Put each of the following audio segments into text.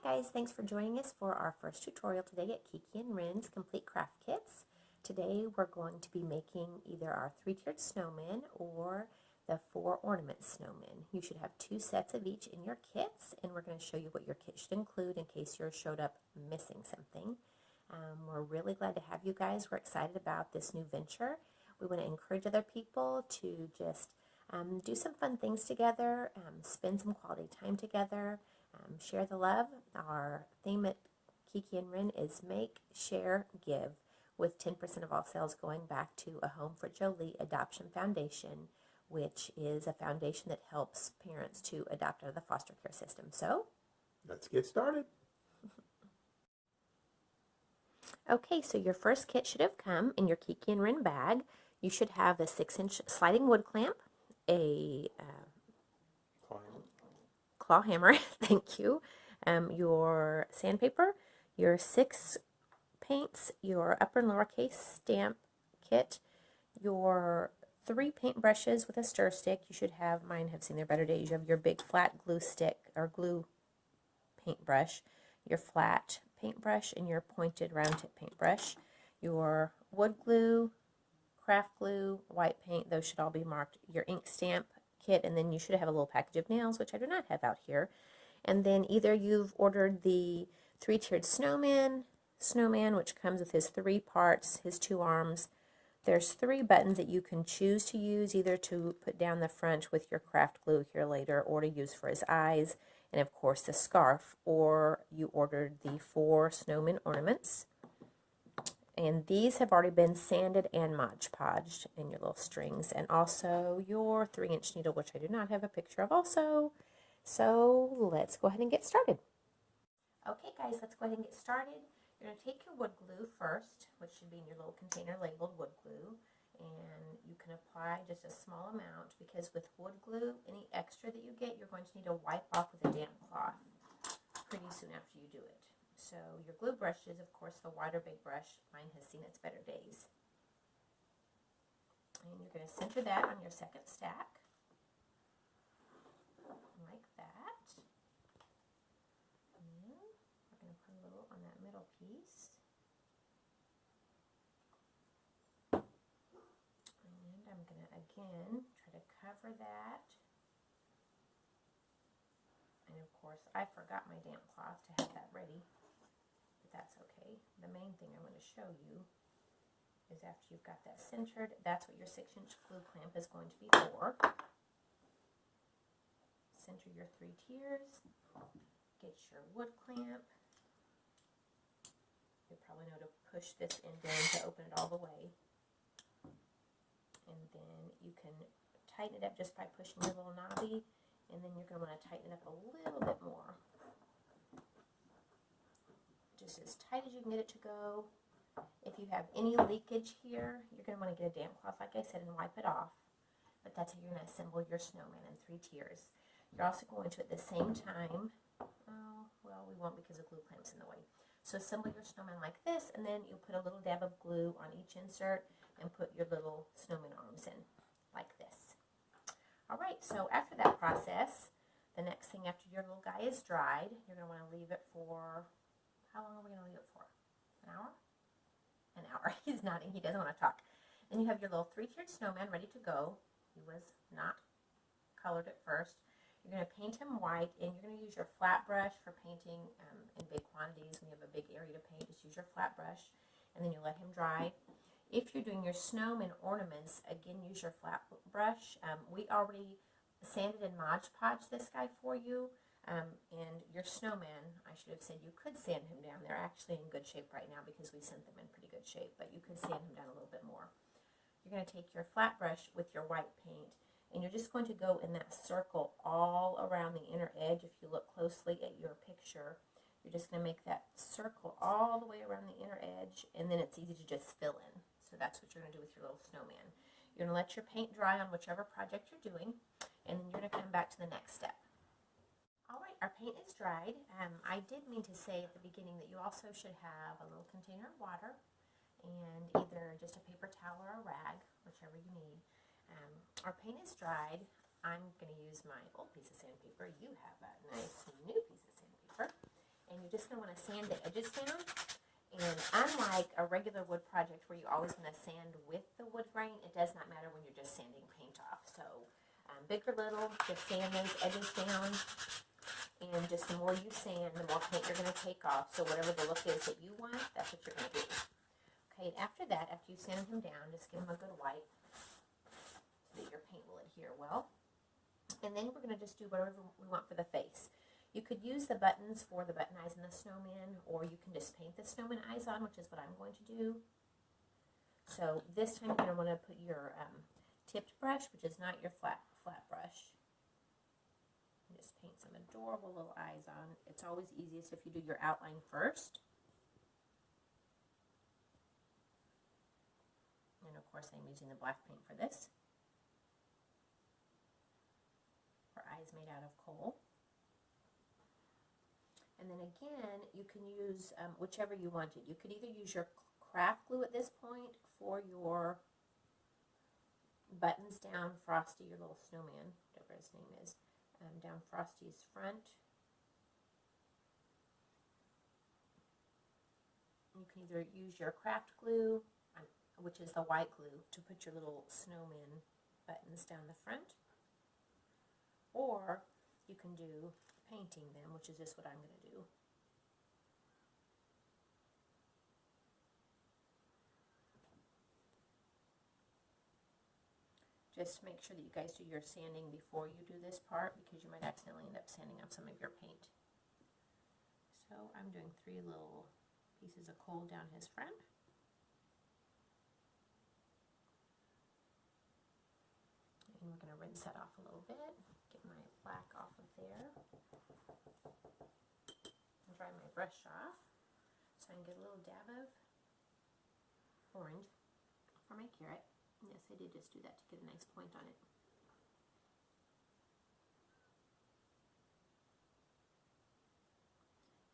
guys, thanks for joining us for our first tutorial today at KiKi and Wren's Complete Craft Kits. Today we're going to be making either our 3-tiered snowman or the 4 ornament snowman. You should have 2 sets of each in your kits, and we're going to show you what your kit should include in case yours showed up missing something. We're really glad to have you guys. We're excited about this new venture. We want to encourage other people to just do some fun things together, spend some quality time together, share the love. Our theme at KiKi and Wren is Make, Share, Give, with 10% of all sales going back to A Home for Jolie Adoption Foundation, which is a foundation that helps parents to adopt out of the foster care system. So, let's get started. Okay, so your first kit should have come in your KiKi and Wren bag. You should have a 6-inch sliding wood clamp, a claw hammer, thank you, your sandpaper, your 6 paints, your upper and lowercase stamp kit, your 3 paint brushes with a stir stick. You should have, mine have seen their better days. You have your big flat glue stick or glue paintbrush, your flat paintbrush, and your pointed round tip paintbrush, your wood glue, craft glue, white paint. Those should all be marked. Your ink stamp kit, and then you should have a little package of nails, which I do not have out here. And then either you've ordered the 3-tiered snowman, which comes with his 3 parts, his 2 arms. There's 3 buttons that you can choose to use, either to put down the front with your craft glue here later, or to use for his eyes, and of course the scarf. Or you ordered the 4 snowman ornaments, and these have already been sanded and Mod Podged in your little strings, and also your 3-inch needle, which I do not have a picture of also. So let's go ahead and get started. Okay guys, let's go ahead and get started. You're going to take your wood glue first, which should be in your little container labeled wood glue, and you can apply just a small amount, because with wood glue, any extra that you get, you're going to need to wipe off with a damp cloth pretty soon after you do it. So your glue brush is, of course, the wider big brush. Mine has seen its better days. And you're going to center that on your second stack, like that. And we're going to put a little on that middle piece. And I'm going to, again, try to cover that. And of course, I forgot my damp cloth to have that ready. That's okay. The main thing I'm going to show you is after you've got that centered, that's what your 6-inch glue clamp is going to be for. Center your 3 tiers, get your wood clamp. You probably know to push this end down to open it all the way. And then you can tighten it up just by pushing your little knobby, and then you're going to want to tighten it up a little bit more. Just as tight as you can get it to go. If you have any leakage here, you're going to want to get a damp cloth, like I said, and wipe it off. But that's how you're going to assemble your snowman in 3 tiers. You're also going to, at the same time, well, we won't because the glue clamp's in the way. So assemble your snowman like this, and then you'll put a little dab of glue on each insert and put your little snowman arms in, like this. Alright, so after that process, the next thing after your little guy is dried, you're going to want to leave it for... How long are we going to leave it for? An hour? An hour. He's nodding. He doesn't want to talk. Then you have your little 3-tiered snowman ready to go. He was not colored at first. You're going to paint him white, and you're going to use your flat brush for painting in big quantities. When you have a big area to paint, just use your flat brush, and then you let him dry. If you're doing your snowman ornaments, again, use your flat brush. We already sanded and Mod Podged this guy for you. And your snowman, I should have said you could sand him down. They're actually in good shape right now because we sent them in pretty good shape, but you could sand him down a little bit more. You're going to take your flat brush with your white paint, and you're just going to go in that circle all around the inner edge. If you look closely at your picture, you're just going to make that circle all the way around the inner edge, and then it's easy to just fill in. So that's what you're going to do with your little snowman. You're going to let your paint dry on whichever project you're doing, and then you're going to come back to the next step. Alright, our paint is dried. I did mean to say at the beginning that you also should have a little container of water and either just a paper towel or a rag, whichever you need. Our paint is dried. I'm going to use my old piece of sandpaper. You have a nice new piece of sandpaper. And just going to want to sand the edges down. And unlike a regular wood project where you always want to sand with the wood grain, it does not matter when you're just sanding paint off. So big or little, just sand those edges down. And just the more you sand, the more paint you're going to take off. So whatever the look is that you want, that's what you're going to do. Okay, after that, after you sand him down, just give him a good wipe so that your paint will adhere well. And then we're going to just do whatever we want for the face. You could use the buttons for the button eyes and the snowman, or you can just paint the snowman eyes on, which is what I'm going to do. So this time you're going to want to put your tipped brush, which is not your flat brush. And just paint some adorable little eyes on. It's always easiest if you do your outline first. And of course I'm using the black paint for this. For eyes made out of coal. And then again, you can use whichever you wanted. You could either use your craft glue at this point for your buttons down Frosty, your little snowman, whatever his name is, down Frosty's front. You can either use your craft glue, which is the white glue, to put your little snowman buttons down the front, or you can do painting them, which is just what I'm going to do. Just make sure that you guys do your sanding before you do this part, because you might accidentally end up sanding up some of your paint. So I'm doing 3 little pieces of coal down his front. And we're going to rinse that off a little bit, get my black off of there. Dry my brush off so I can get a little dab of orange for my carrot. Yes, I did just do that to get a nice point on it.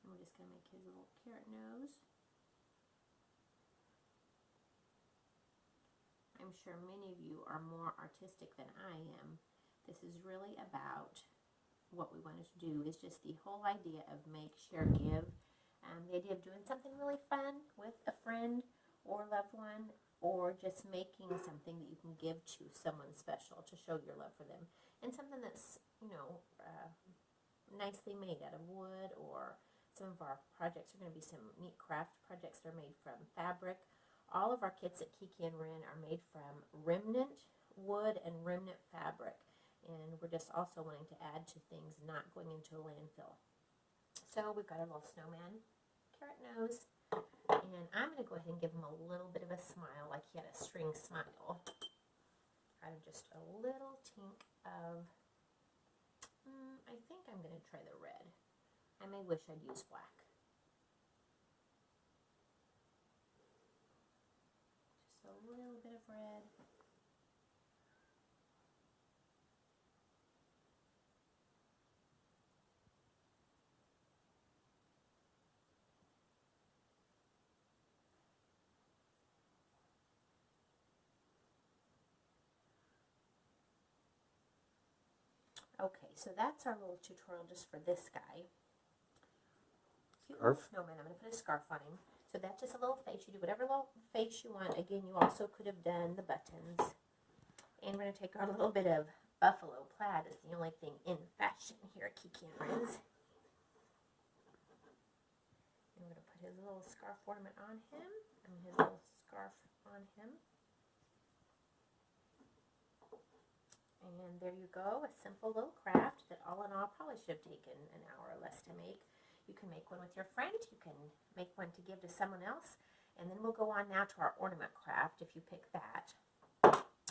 And we're just going to make his little carrot nose. I'm sure many of you are more artistic than I am. This is really about what we wanted to do, is just the whole idea of make, share, give. The idea of doing something really fun with a friend or loved one, or just making something that you can give to someone special to show your love for them. And something that's, you know, nicely made out of wood, or some of our projects are going to be some neat craft projects that are made from fabric. All of our kits at KiKi and Wren are made from remnant wood and remnant fabric. And we're just also wanting to add to things not going into a landfill. So we've got a little snowman, carrot nose, and I'm going to go ahead and give him a little bit of a smile, like he had a string smile. Out of just a little tink of, I think I'm going to try the red. I may wish I'd used black. Just a little bit of red. Okay, so that's our little tutorial just for this guy. Cute little snowman. I'm going to put a scarf on him. So that's just a little face. You do whatever little face you want. Again, you also could have done the buttons. And we're going to take our little bit of buffalo plaid. It's the only thing in fashion here at KiKi and Wren's. And we're going to put his little scarf ornament on him, and his little scarf on him. And there you go, a simple little craft that all in all probably should have taken an hour or less to make. You can make one with your friend, you can make one to give to someone else, and then we'll go on now to our ornament craft if you pick that.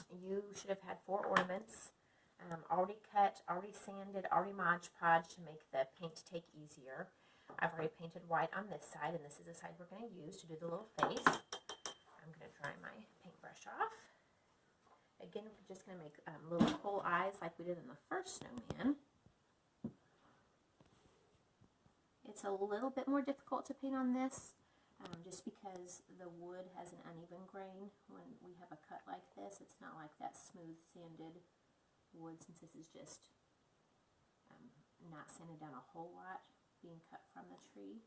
You should have had 4 ornaments, already cut, already sanded, already Mod Podge to make the paint take easier. I've already painted white on this side, and this is the side we're going to use to do the little face. I'm going to dry my paintbrush off. Again, we're just going to make little coal eyes like we did in the first snowman. It's a little bit more difficult to paint on this, just because the wood has an uneven grain. When we have a cut like this, it's not like that smooth sanded wood, since this is just not sanded down a whole lot, being cut from the tree.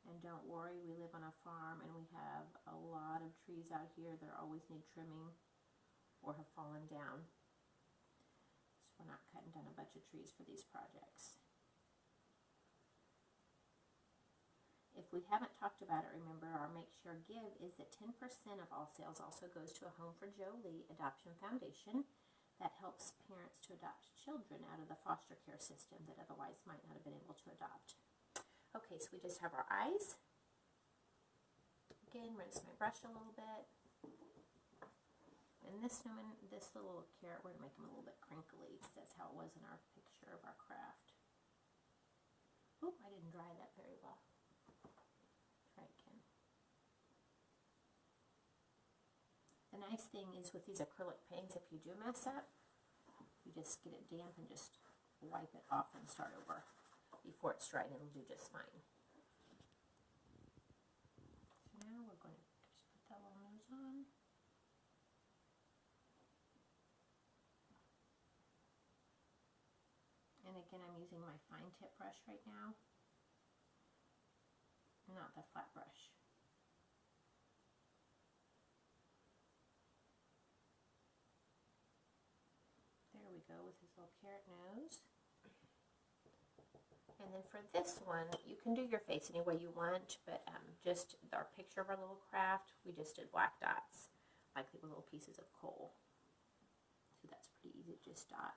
And don't worry, we live on a farm and we have a lot of trees out here that always need trimming or have fallen down. So we're not cutting down a bunch of trees for these projects. If we haven't talked about it, remember our Make Sure Give is that 10% of all sales also goes to a Home for Jolie Adoption Foundation that helps parents to adopt children out of the foster care system that otherwise might not have been able to adopt. Okay, so we just have our eyes. Again, rinse my brush a little bit. And this snowman, this little carrot, we're going to make him a little bit crinkly because that's how it was in our picture of our craft. Oh, I didn't dry that very well. Try it again. The nice thing is with these acrylic paints, if you do mess up, you just get it damp and just wipe it off and start over. Before it's dried, it'll do just fine. So now we're going to just put that little nose on. And again, I'm using my fine tip brush right now, not the flat brush. There we go with his little carrot nose. And then for this one, you can do your face any way you want, but just our picture of our little craft, we just did black dots, like they were little pieces of coal. So that's pretty easy to just dot.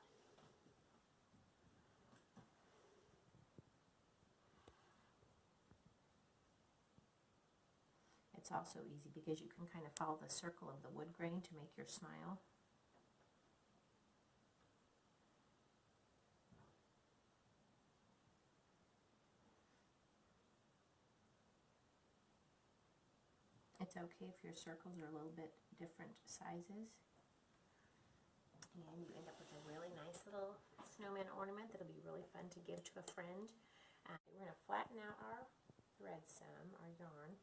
It's also easy because you can kind of follow the circle of the wood grain to make your smile. It's okay if your circles are a little bit different sizes. And you end up with a really nice little snowman ornament that'll be really fun to give to a friend. We're going to flatten out our thread some, our yarn.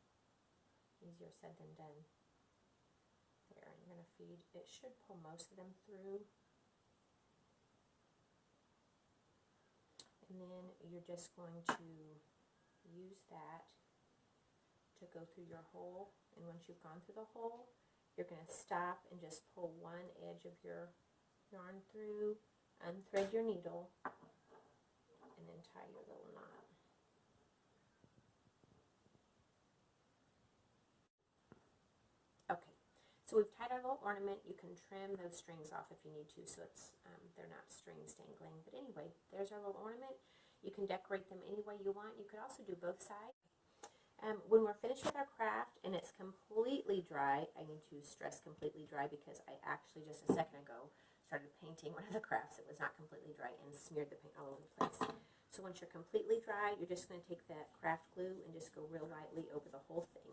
Easier said than done. There, and you're going to feed, it should pull most of them through. And then you're just going to use that to go through your hole. And once you've gone through the hole, you're going to stop and just pull one edge of your yarn through, unthread your needle, and then tie your little knot. Okay, so we've tied our little ornament. You can trim those strings off if you need to, so it's they're not strings dangling. But anyway, there's our little ornament. You can decorate them any way you want. You could also do both sides. When we're finished with our craft and it's completely dry, I need to stress completely dry because I actually just a second ago started painting one of the crafts that was not completely dry and smeared the paint all over the place. So once you're completely dry, you're just going to take that craft glue and just go real lightly over the whole thing.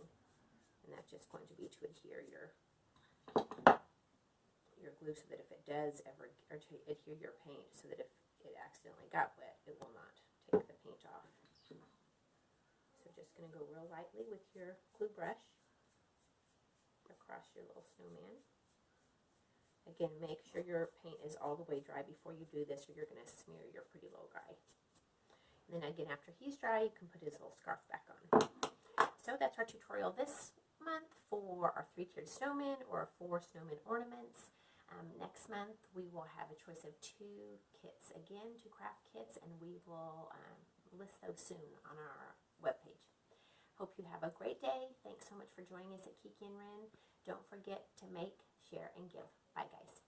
And that's just going to be to adhere your glue so that if it does ever, or to adhere your paint so that if it accidentally got wet, it will not take the paint off. So just going to go real lightly with your glue brush across your little snowman. Again, make sure your paint is all the way dry before you do this or you're going to smear your pretty little guy. And then again, after he's dry, you can put his little scarf back on. So that's our tutorial this month for our 3-tiered snowman or 4 snowman ornaments. Next month, we will have a choice of 2 kits again, 2 craft kits, and we will list those soon on our webpage. Hope you have a great day. Thanks so much for joining us at KiKi and Wren. Don't forget to make, share, and give. Bye, guys.